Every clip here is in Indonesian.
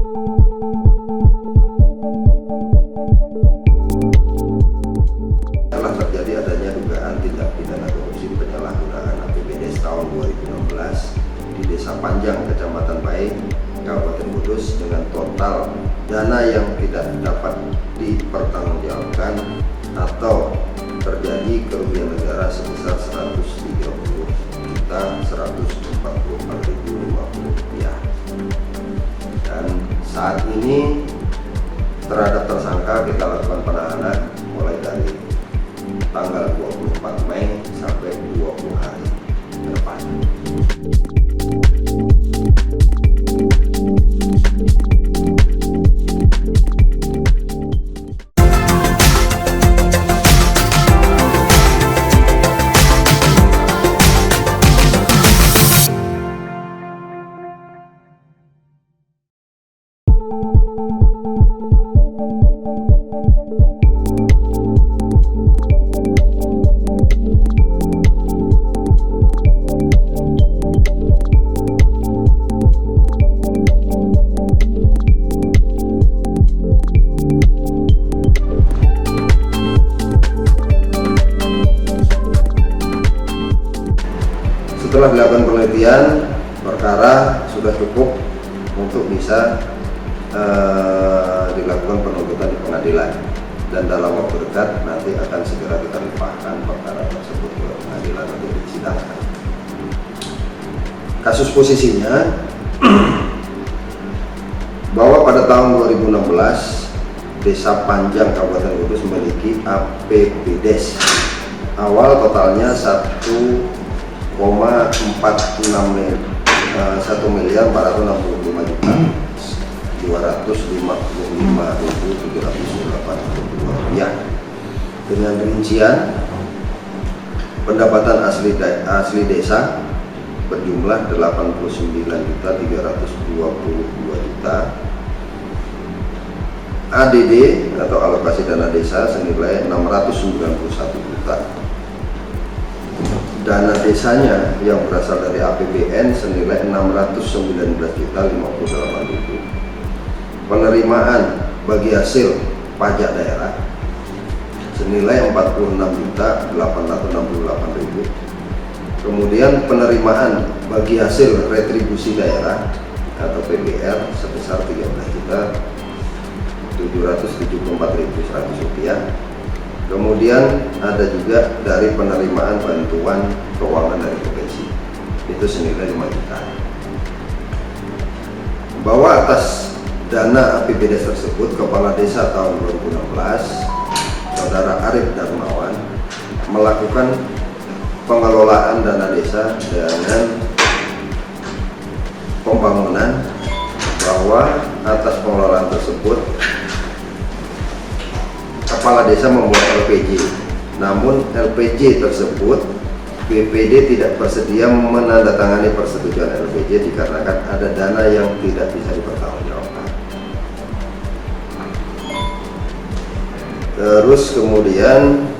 Telah terjadi adanya dugaan tindak pidana korupsi penyalahgunaan APBD tahun 2016 di Desa Panjang, Kecamatan Bae, Kabupaten Kudus dengan total dana yang tidak dapat dipertanggungjawabkan atau terjadi kerugian negara sebesar Rp130.144.050 dan saat ini terhadap tersangka kita lakukan penahanan mulai dari tanggal 24 Mei sampai 20 hari ke depan. Setelah dilakukan penelitian, perkara sudah cukup untuk bisa dilakukan penuntutan di pengadilan, dan dalam waktu dekat nanti akan segera kita limpahkan perkara tersebut ke pengadilan untuk disidangkan. Kasus posisinya bahwa pada tahun 2016 Desa Panjang Kabupaten Kudus memiliki APBDes awal totalnya 1,465.255.782 dengan rincian pendapatan asli desa berjumlah 89.322.000, ADD atau alokasi dana desa senilai 691 juta. Dana desanya yang berasal dari APBN senilai 619.058.000. Penerimaan bagi hasil pajak daerah senilai 46.868.000. Kemudian penerimaan bagi hasil retribusi daerah atau PBR sebesar 13.774.100 rupiah. Kemudian ada juga dari penerimaan bantuan keuangan dari provinsi, itu senilai 5 juta. Bahwa atas dana APBD tersebut, Kepala Desa tahun 2016, Saudara Arif Darmawan, melakukan pengelolaan dana desa dengan pembangunan, bahwa atas pengelolaan tersebut Kepala Desa membuat LPJ, namun LPJ tersebut BPD tidak bersedia menandatangani persetujuan LPJ dikarenakan ada dana yang tidak bisa dipertanggungjawabkan. Terus kemudian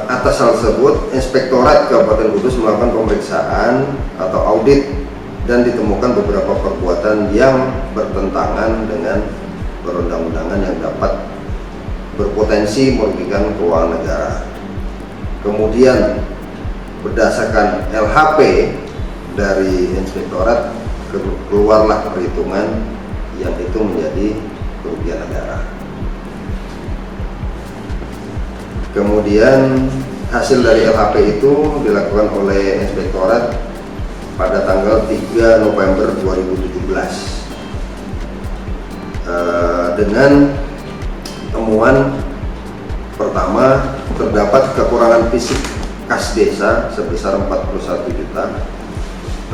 atas hal tersebut Inspektorat Kabupaten Kudus melakukan pemeriksaan atau audit dan ditemukan beberapa perbuatan yang bertentangan dengan perundang-undangan yang dapat berpotensi merugikan keuangan negara. Kemudian berdasarkan LHP dari Inspektorat keluarlah perhitungan yang itu menjadi kerugian negara. Kemudian hasil dari LHP itu dilakukan oleh Inspektorat pada tanggal 3 November 2017 dengan temuan pertama, terdapat kekurangan fisik kas desa sebesar 41 juta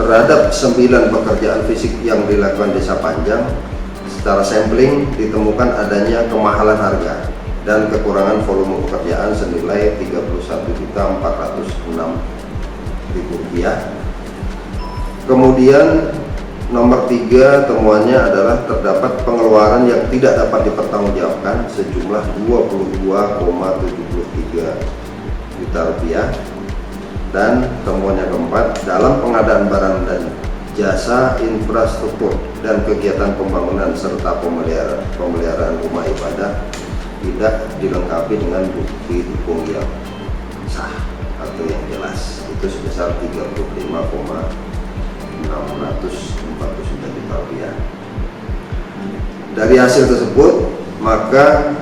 terhadap 9 pekerjaan fisik yang dilakukan Desa Panjang. Secara sampling ditemukan adanya kemahalan harga dan kekurangan volume pekerjaan senilai Rp31.406.000. Kemudian nomor 3 temuannya adalah terdapat pengeluaran yang tidak dapat dipertanggungjawabkan sejumlah Rp22,73 juta. Dan temuan yang keempat, dalam pengadaan barang dan jasa infrastruktur dan kegiatan pembangunan serta pemeliharaan rumah ibadah tidak dilengkapi dengan bukti hukum yang sah atau yang jelas, itu sebesar 35,649 juta rupiah. Dari hasil tersebut, maka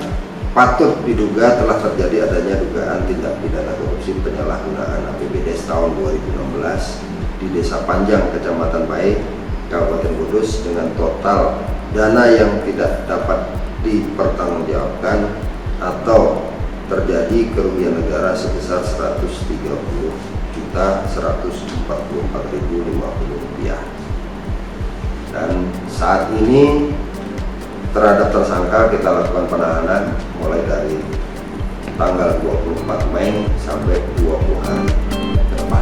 patut diduga telah terjadi adanya dugaan tindak pidana korupsi penyalahgunaan APBD tahun 2016 di Desa Panjang, Kecamatan Bae, Kabupaten Kudus dengan total dana yang tidak dapat dipertanggungjawabkan atau terjadi kerugian negara sebesar Rp130.144.050. Dan saat ini terhadap tersangka kita lakukan penahanan mulai dari tanggal 24 Mei sampai 20 hari ke depan.